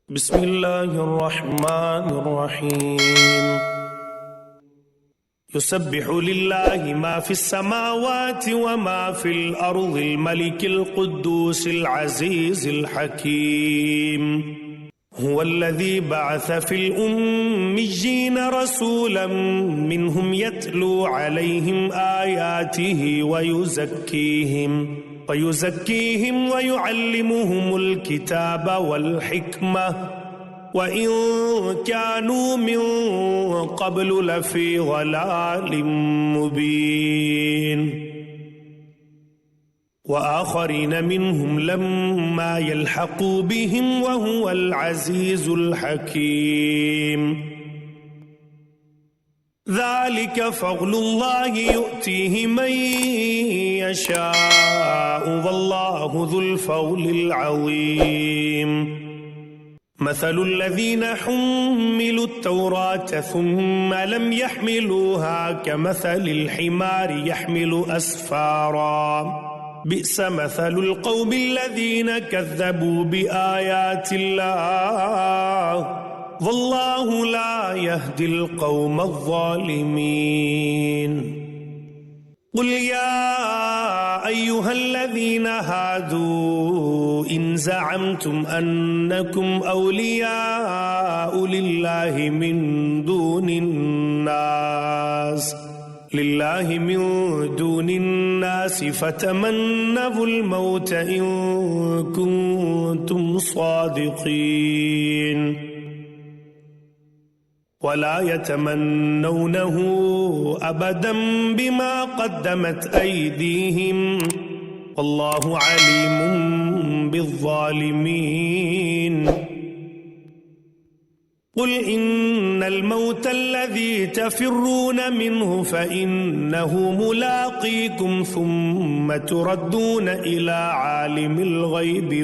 बिस्मिल्लाहिर्रहमानिर्रहीम। युसब्बिहु लिल्लाहि मा फिस्समावाति व मा फिल अर्दिल मलिकिल कुद्दूसिल अज़ीज़िल हकीम। हुवल्लज़ी बअस फिल उम्मिय्यीन रसूलन मिनहुम यत्लू अलैहिम आयातिही व युज़क्कीहिम व युअल्लिमुहुमुल किताब वल हिक्मह व इन कानू मिन क़ब्लु लफ़ी ज़लालिम मुबीन। व आख़रीन मिनहुम लम्मा यल्हक़ू बिहिम व हुवल अज़ीज़ुल हकीम। ज़ालिक फ़ज़्लुल्लाहि युअतीहि मन यशाअु वल्लाहु ज़ुल फ़ज़्लिल अज़ीम। मसलुल्लज़ीन हुम्मिलुत तौरात सुम्मा लम यहमिलूहा कमसलिल हिमारि यहमिलु अस्फ़ारा बि'स मसलुल क़ौमिल्लज़ीन कज़्ज़बू बिआयातिल्लाह वल्लाहु ला यहदिल क़ौमज़्ज़ालिमीन। क़ुल या अय्युहल्लज़ीन हादू इन ज़अमतुम अन्नकुम औलियाउ लिल्लाहि मिन दूनिन्नास फ़तमन्नवुल मौत इन कुन्तुम सादिक़ीन वला यतमन्नौनहु अबदन बिमा क़द्दमत ऐदीहिम वल्लाहु अलीमुम बिज़्ज़ालिमीन। क़ुल इन्नल मौतल्लज़ी तफ़िर्रून मिन्हु फ़इन्नहु मुलाक़ीकुम सुम्म तुरद्दून इला आलिमिल ग़ैबि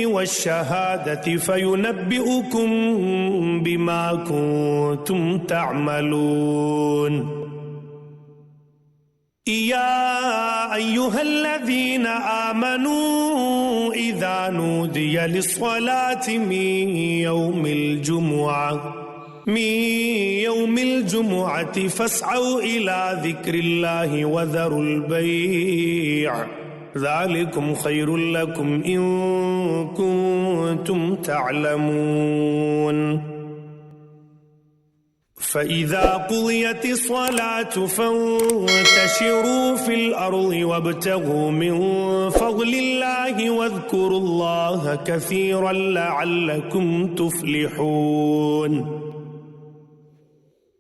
वश्शहादति फ़युनब्बिउकुम बिमा कुन्तुम तअमलून। या अय्युहल्लज़ीन आमनू इज़ा नूदिय लिस्सलाति मिन यौमिल जुमुअति फ़स्अऊ इला ज़िक्रिल्लाहि व ज़रुल बैअ ज़ालिकुम ख़ैरुल लकुम इन कुन्तुम तअलमून। फ़इज़ा क़ुदियतिस्सलातु फ़ंतशिरू फ़िल अर्ज़ि वब्तग़ू मिन फ़ज़्लिल्लाहि वज़्कुरुल्लाह कसीरन लअल्लकुम तुफ़्लिहून।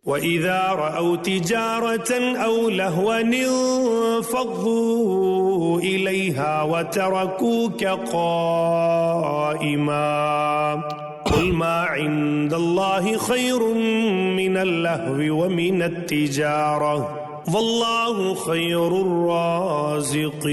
वइज़ा रअव तिजारतन औ लहवन इंफ़ज़्ज़ू इलैहा वतरकूक क़ाइमा क़ुल मा इन्दल्लाहि ख़ैरुम मिनल लह्वी व मिनत तिजारा वल्लाहु ख़ैरुर राज़िक़ीन।